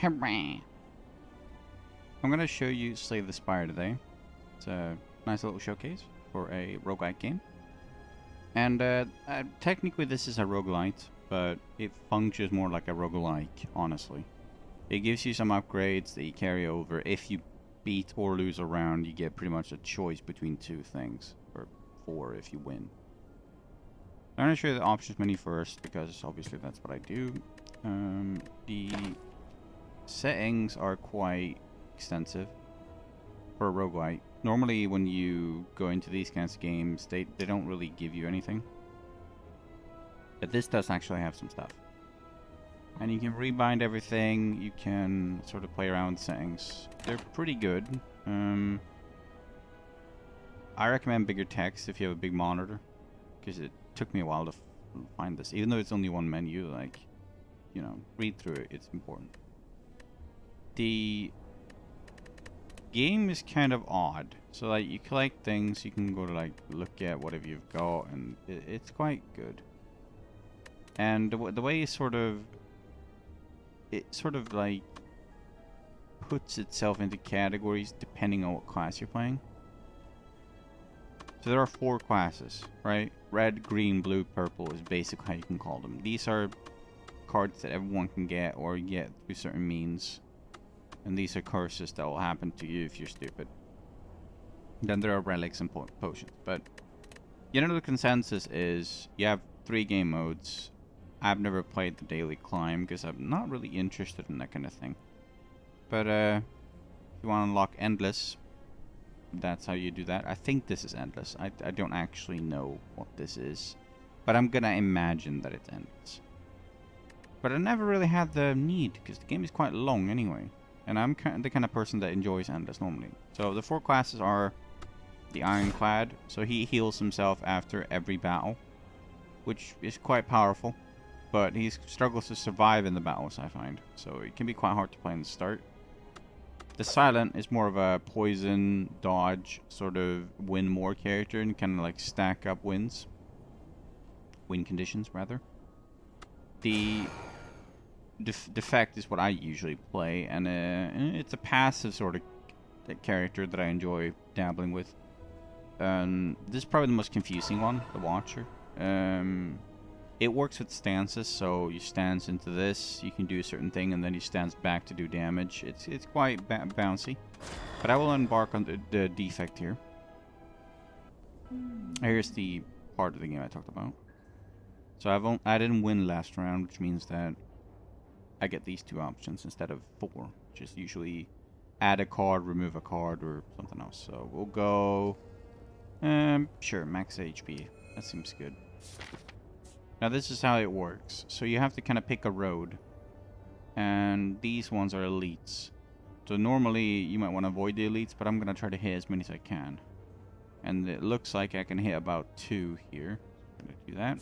Hooray! I'm going to show you Slay the Spire today. It's a nice little showcase for a roguelike game. And technically this is a roguelite, but it functions more like a roguelike, honestly. It gives you some upgrades that you carry over. If you beat or lose a round, you get pretty much a choice between two things, or four if you win. I'm going to show you the options menu first, because obviously that's what I do. The settings are quite extensive for a roguelite. Normally when you go into these kinds of games, they don't really give you anything. But this does actually have some stuff. And you can rebind everything, you can sort of play around with settings. They're pretty good. I recommend bigger text if you have a big monitor, because it took me a while to find this. Even though it's only one menu, like, you know, read through it, it's important. The game is kind of odd. So like you collect things, you can go to like look at whatever you've got, and it's quite good. And the way it sort of like puts itself into categories depending on what class you're playing. So there are 4 classes, right? Red, green, blue, purple is basically how you can call them. These are cards that everyone can get or get through certain means. And these are curses that will happen to you if you're stupid. Then there are relics and potions. But the consensus is you have 3 game modes. I've never played the daily climb because I'm not really interested in that kind of thing. But if you want to unlock endless, that's how you do that. I think this is endless. I don't actually know what this is. But I'm gonna imagine that it's endless. But I never really had the need because the game is quite long anyway. And I'm the kind of person that enjoys endless normally. So the 4 classes are the Ironclad. So he heals himself after every battle, which is quite powerful. But he struggles to survive in the battles, I find. So it can be quite hard to play in the start. The Silent is more of a poison, dodge, sort of win more character and kind of like stack up wins. Win conditions, rather. The Defect is what I usually play, and it's a passive sort of character that I enjoy dabbling with. This is probably the most confusing one, the Watcher. It works with stances, so you stance into this, you can do a certain thing, and then you stance back to do damage. It's quite bouncy. But I will embark on the Defect here. Here's the part of the game I talked about. So I didn't win last round, which means that I get these 2 options instead of 4, which is usually add a card, remove a card, or something else. So we'll go, sure, max HP. That seems good. Now this is how it works. So you have to kind of pick a road, and these ones are elites. So normally you might want to avoid the elites, but I'm going to try to hit as many as I can. And it looks like I can hit about 2 here. I'm going to do that.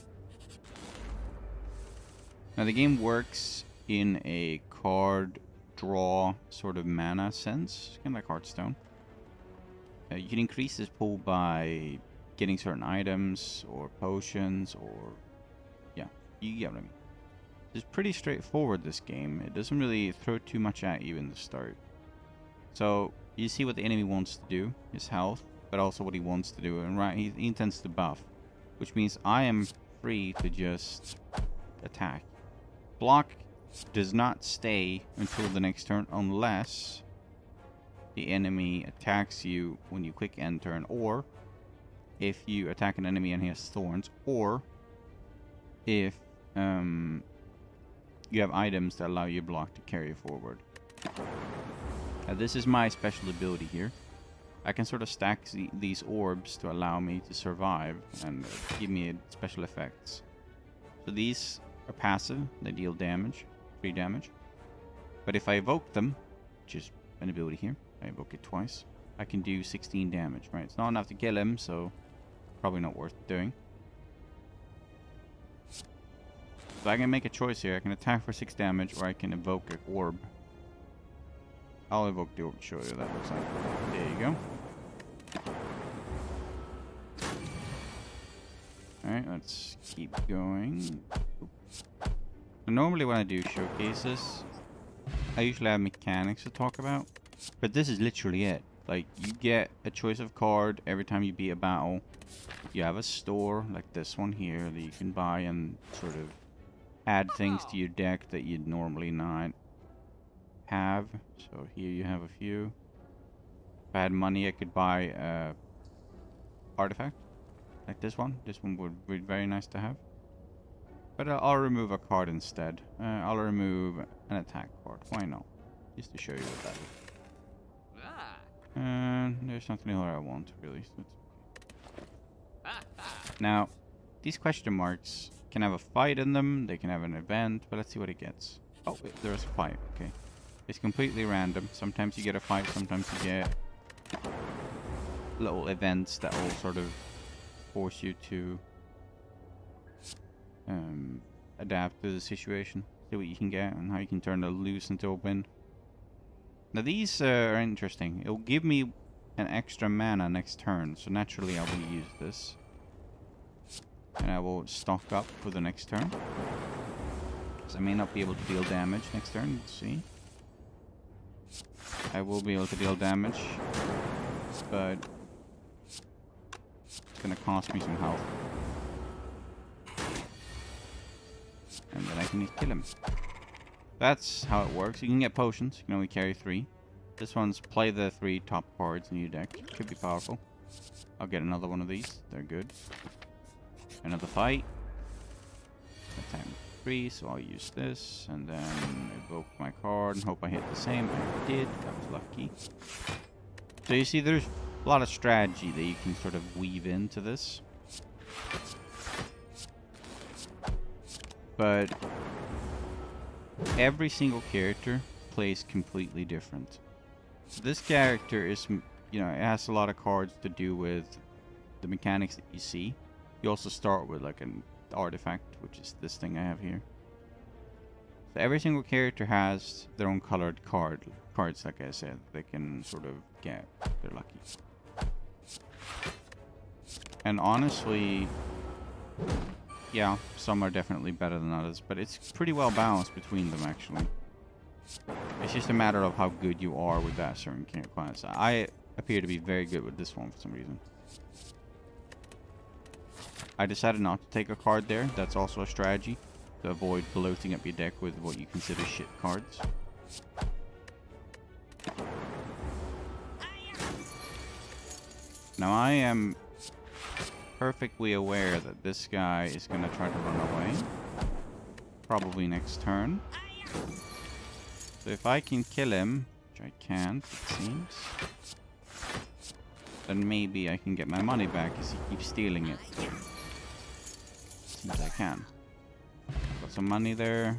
Now the game works in a card draw sort of mana sense, kind of like Hearthstone. You can increase this pool by getting certain items or potions, or yeah, you get what I mean. It's pretty straightforward, this game. It doesn't really throw too much at you in the start. So you see what the enemy wants to do, his health, but also what he wants to do, and right, he intends to buff, which means I am free to just attack. Block does not stay until the next turn unless the enemy attacks you when you quick end turn, or if you attack an enemy and he has thorns, or if you have items that allow you block to carry forward. Now this is my special ability here. I can sort of stack these orbs to allow me to survive and give me special effects. So these are passive, they deal damage. 3 damage. But if I evoke them, which is an ability here, I evoke it twice, I can do 16 damage, right? It's not enough to kill him, so probably not worth doing. So I can make a choice here. I can attack for 6 damage, or I can evoke an orb. I'll evoke the orb to show you what that looks like. There you go. Alright, let's keep going. Normally when I do showcases, I usually have mechanics to talk about, but this is literally it. Like, you get a choice of card every time you beat a battle. You have a store, like this one here, that you can buy and sort of add things to your deck that you'd normally not have. So here you have a few. If I had money, I could buy a artifact, like this one. This one would be very nice to have. But I'll remove a card instead. I'll remove an attack card. Why not? Just to show you what that is. There's nothing else I want, really. So it's... Now, these question marks can have a fight in them. They can have an event. But let's see what it gets. Oh, there's a fight. Okay. It's completely random. Sometimes you get a fight. Sometimes you get little events that will sort of force you to adapt to the situation, see what you can get and how you can turn it loose into a win. Now these are interesting. It'll give me an extra mana next turn, so naturally I will use this. And I will stock up for the next turn. Because I may not be able to deal damage next turn, let's see. I will be able to deal damage, but it's gonna cost me some health. And then I can just kill him. That's how it works. You can get potions. You can only carry 3. This one's play the 3 top cards in your deck. Could be powerful. I'll get another one of these. They're good. Another fight. Attack 3, so I'll use this. And then evoke my card and hope I hit the same. I did. That was lucky. So you see there's a lot of strategy that you can sort of weave into this. But every single character plays completely different. This character is, you know, it has a lot of cards to do with the mechanics that you see. You also start with like an artifact, which is this thing I have here. So every single character has their own colored cards, like I said, they can sort of get. They're lucky. And honestly, yeah, some are definitely better than others, but it's pretty well balanced between them, actually. It's just a matter of how good you are with that certain class. I appear to be very good with this one for some reason. I decided not to take a card there. That's also a strategy, to avoid bloating up your deck with what you consider shit cards. Now I am perfectly aware that this guy is going to try to run away. Probably next turn. So if I can kill him, which I can't, it seems, then maybe I can get my money back as he keeps stealing it. Seems I can. Got some money there.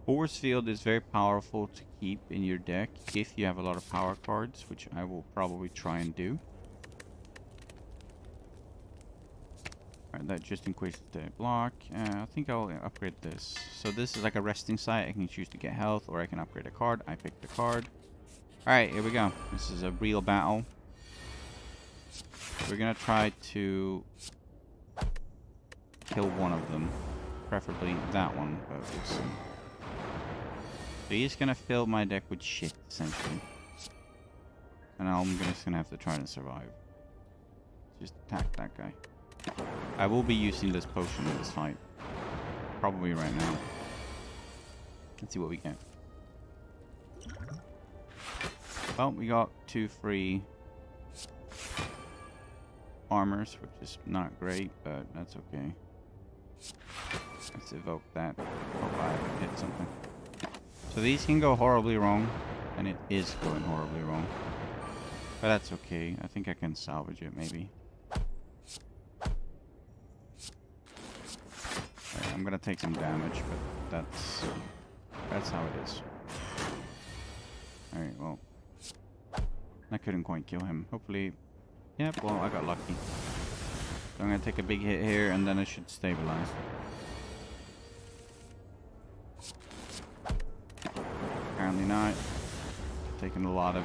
Force Field is very powerful to keep in your deck if you have a lot of power cards, which I will probably try and do. Alright, that just increases the block. I think I'll upgrade this. So this is like a resting site. I can choose to get health, or I can upgrade a card. I picked the card. Alright, here we go. This is a real battle. We're gonna try to kill one of them. Preferably that one, but we'll see. So he's gonna fill my deck with shit, essentially. And I'm just gonna have to try to survive. Just attack that guy. I will be using this potion in this fight. Probably right now. Let's see what we get. Well, we got 2 free armors, which is not great, but that's okay. Let's evoke that. Hope I hit something. So these can go horribly wrong, and it is going horribly wrong. But that's okay. I think I can salvage it, maybe. Right, I'm gonna take some damage, but that's how it is. Alright, well, I couldn't quite kill him. Hopefully, yep, well, I got lucky. So I'm gonna take a big hit here, and then I should stabilize. Apparently not. Taking a lot of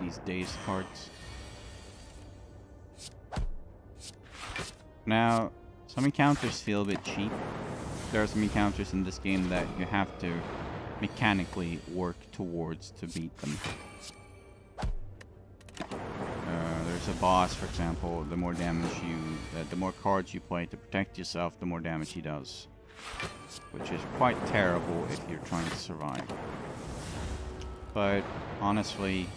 these dazed cards. Now, Some encounters feel a bit cheap. There are some encounters in this game that you have to mechanically work towards to beat them. There's a boss, for example, the more cards you play to protect yourself, the more damage he does. Which is quite terrible if you're trying to survive. But honestly,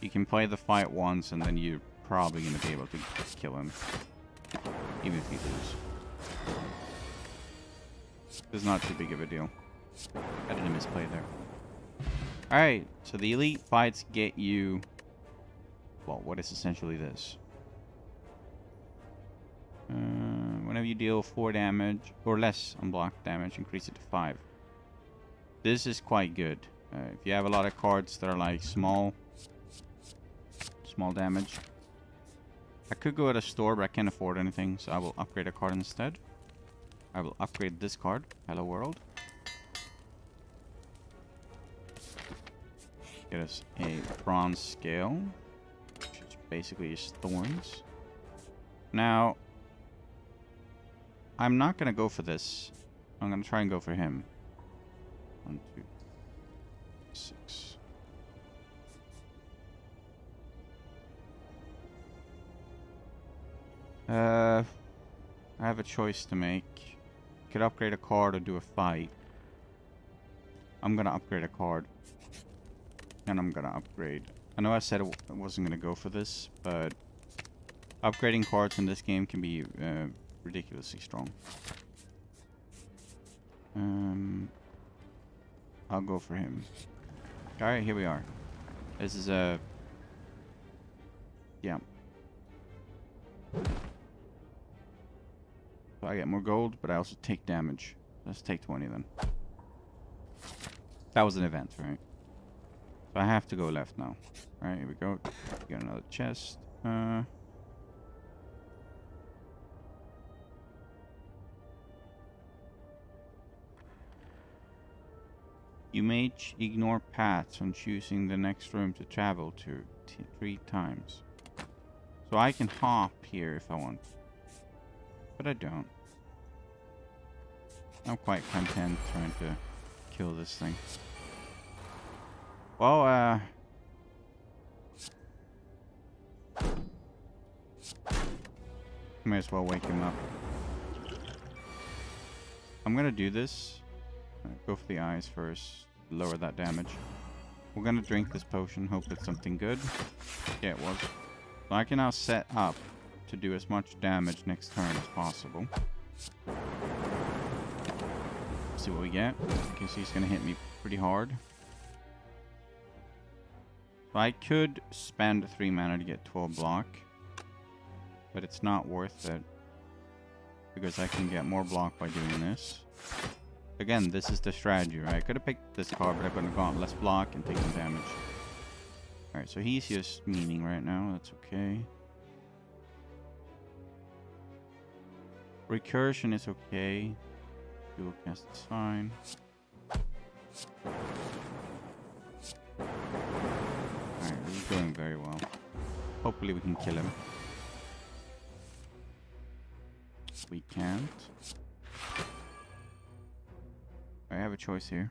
you can play the fight once and then you're probably going to be able to kill him. Even if you lose. It's not too big of a deal. I didn't misplay there. Alright, so the elite fights get you... well, what is essentially this? Whenever you deal 4 damage or less unblocked damage, increase it to 5. This is quite good. If you have a lot of cards that are like small damage. I could go at a store, but I can't afford anything, so I will upgrade a card instead. I will upgrade this card. Hello World. Get us a bronze scale, which is basically just thorns. Now, I'm not going to go for this. I'm going to try and go for him. 1, 2, 6. I have a choice to make. Could upgrade a card or do a fight. I'm going to upgrade a card. And I'm going to upgrade. I know I said I wasn't going to go for this, but upgrading cards in this game can be ridiculously strong. I'll go for him. Alright, here we are. This is a... yeah. So I get more gold, but I also take damage. Let's take 20 then. That was an event, right? So I have to go left now. Alright, here we go. Get another chest. You may ignore paths when choosing the next room to travel to 3 times. So I can hop here if I want. But I don't. I'm quite content trying to kill this thing. Well, may as well wake him up. I'm gonna do this. Go for the eyes first. Lower that damage. We're gonna drink this potion. Hope it's something good. Yeah, it was. So I can now set up to do as much damage next turn as possible. See what we get. You can see he's gonna hit me pretty hard. So I could spend 3 mana to get 12 block, but it's not worth it because I can get more block by doing this. Again, this is the strategy, right? I could have picked this card, but I could have gone less block and taken damage. Alright, so he's just meaning right now. That's okay. Recursion is okay. Dual cast is fine. Alright, this is going very well. Hopefully we can kill him. We can't. I have a choice here.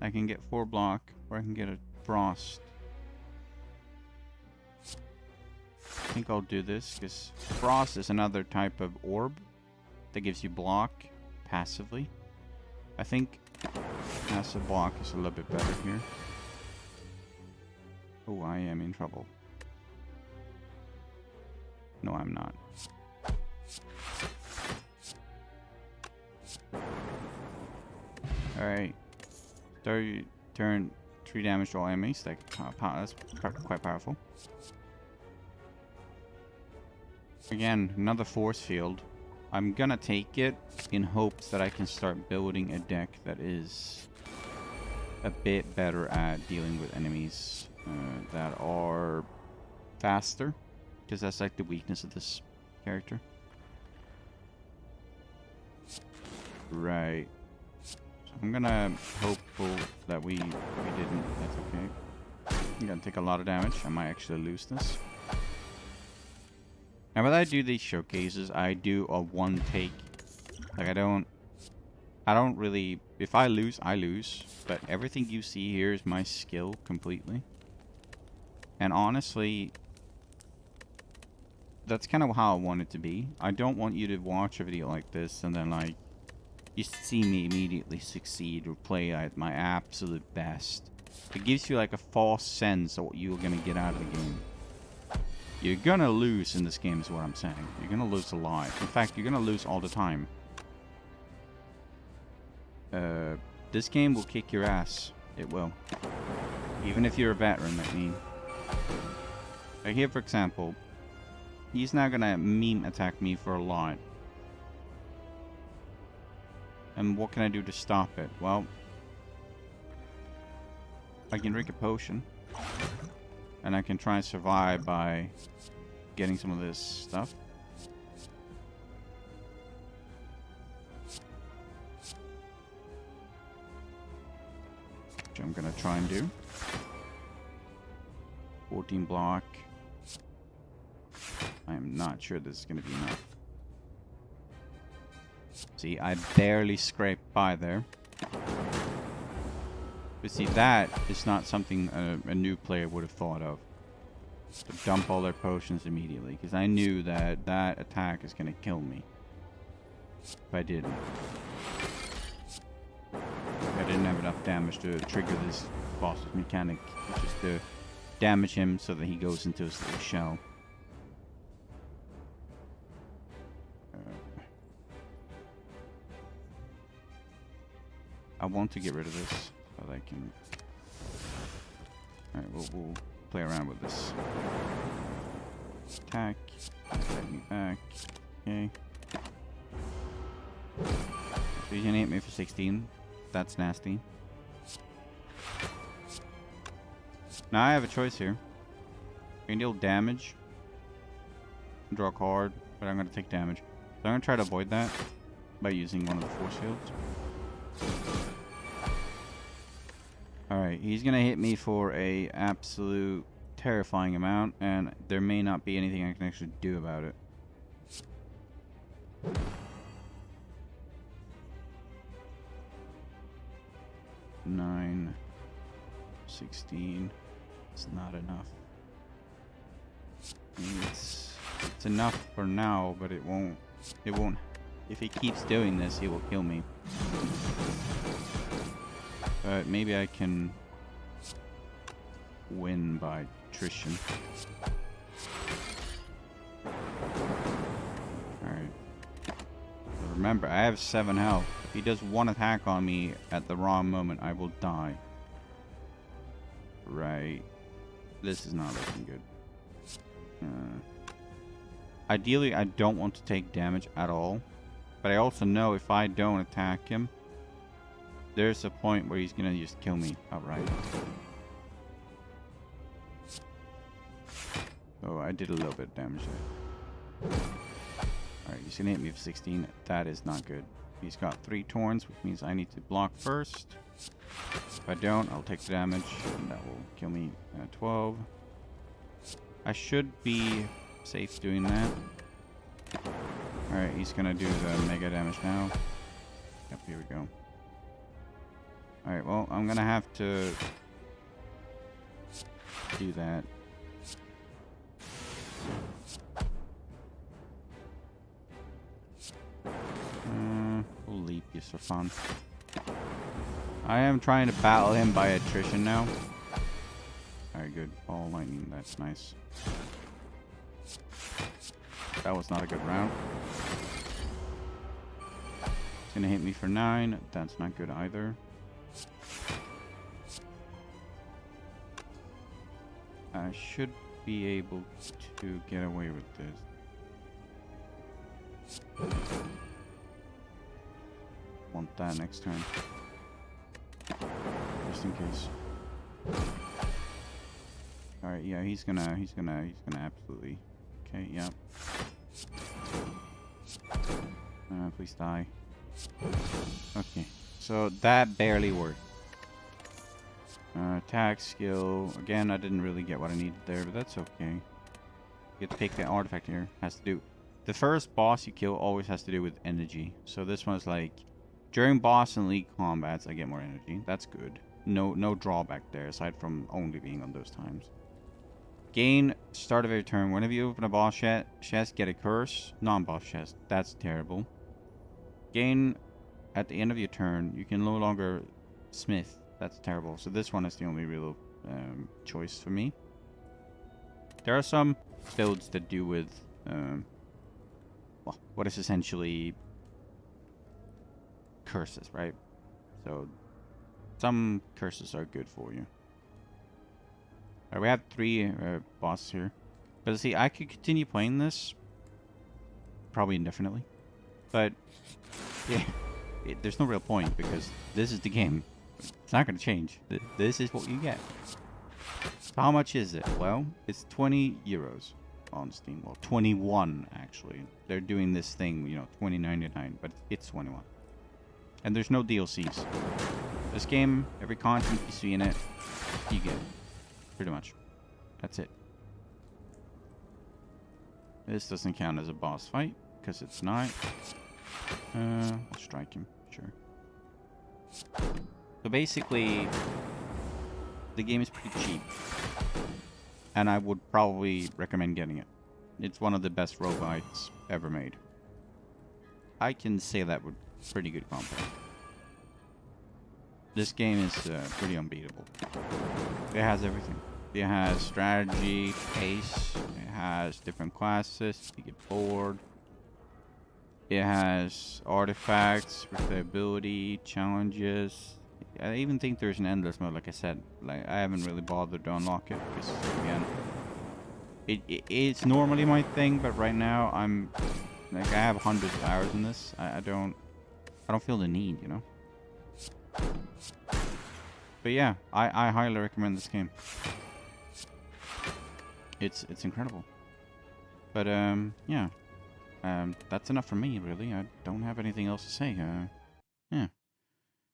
I can get 4 block, or I can get a frost. I think I'll do this, because frost is another type of orb that gives you block passively. I think passive block is a little bit better here. Oh, I am in trouble. No, I'm not. Alright. Turn 3 damage to all enemies. That's quite powerful. Again, another force field. I'm gonna take it in hopes that I can start building a deck that is a bit better at dealing with enemies that are faster. Because that's like the weakness of this character. Right. I'm gonna hopeful that we didn't. That's okay. I'm gonna take a lot of damage. I might actually lose this. And when I do these showcases, I do a one take. Like I don't really, if I lose, I lose. But everything you see here is my skill completely. And honestly, that's kind of how I want it to be. I don't want you to watch a video like this and then like, you see me immediately succeed or play at my absolute best. It gives you like a false sense of what you're going to get out of the game. You're going to lose in this game is what I'm saying. You're going to lose a lot. In fact, you're going to lose all the time. This game will kick your ass. It will. Even if you're a veteran, I mean. Like here, for example, he's not going to meme attack me for a lot. And what can I do to stop it? Well, I can drink a potion. And I can try and survive by getting some of this stuff. Which I'm going to try and do. 14 block. I am not sure this is going to be enough. See, I barely scraped by there. But see, that is not something a new player would have thought of. To dump all their potions immediately. Because I knew that that attack is going to kill me. If I didn't. I didn't have enough damage to trigger this boss's mechanic. Which is to damage him so that he goes into his little shell. I want to get rid of this, so that I can... Alright, we'll play around with this. Attack. Take me back. Okay. So he's gonna hit me for 16. That's nasty. Now I have a choice here. I can deal damage. Draw a card, but I'm gonna take damage. So I'm gonna try to avoid that by using one of the force fields. Alright, he's gonna hit me for a absolute terrifying amount, and there may not be anything I can actually do about it. Nine, 16. It's not enough. I mean, it's enough for now, but it won't. If he keeps doing this, he will kill me. But maybe I can win by attrition. Alright. Remember, I have 7 health. If he does one attack on me at the wrong moment, I will die. Right. This is not looking good. Ideally, I don't want to take damage at all. But I also know if I don't attack him, there's a point where he's gonna just kill me outright. Oh, I did a little bit of damage there. Alright, he's gonna hit me for 16. That is not good. He's got 3 Torns, which means I need to block first. If I don't, I'll take the damage, and that will kill me at 12. I should be safe doing that. Alright, he's gonna do the mega damage now. Yep, here we go. Alright, well, I'm gonna have to do that. We'll leap just for fun. I am trying to battle him by attrition now. Alright, good. Ball lightning, that's nice. That was not a good round. It's gonna hit me for 9. That's not good either. I should be able to get away with this. Want that next turn. Just in case. Alright, yeah, he's gonna absolutely. Okay, yep. Please die. Okay, so that barely worked. Attack skill. Again, I didn't really get what I needed there, but that's okay. You have to pick the artifact here. Has to do. The first boss you kill always has to do with energy. So this one's like, during boss and league combats, I get more energy. That's good. No drawback there, aside from only being on those times. Gain, start of every turn. Whenever you open a boss chest, get a curse. Non-boss chest. That's terrible. Gain, at the end of your turn, you can no longer smith. That's terrible. So this one is the only real choice for me. There are some builds that do with well, what is essentially curses, right? So some curses are good for you. Alright, we have 3 bosses here. But see, I could continue playing this probably indefinitely. But yeah, there's no real point because this is the game. It's not going to change. This is what you get. So how much is it? Well, it's 20 euros on Steam. Well, 21 actually. They're doing this thing, you know, 20.99, but it's 21. And there's no DLCs. This game, every content you see in it, you get. Pretty much. That's it. This doesn't count as a boss fight, because it's not. I'll strike him, sure. So basically, the game is pretty cheap. And I would probably recommend getting it. It's one of the best roguelites ever made. I can say that with pretty good combat. This game is pretty unbeatable. It has everything. It has strategy, pace, it has different classes, you get bored. It has artifacts, replayability, challenges. I even think there's an endless mode, like I said. Like, I haven't really bothered to unlock it, because, again, it's normally my thing, but right now, like, I have hundreds of hours in this. I don't feel the need, you know? But yeah, I highly recommend this game. It's incredible. But yeah, that's enough for me, really. I don't have anything else to say. Yeah,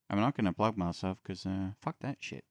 I'm not gonna plug myself because fuck that shit.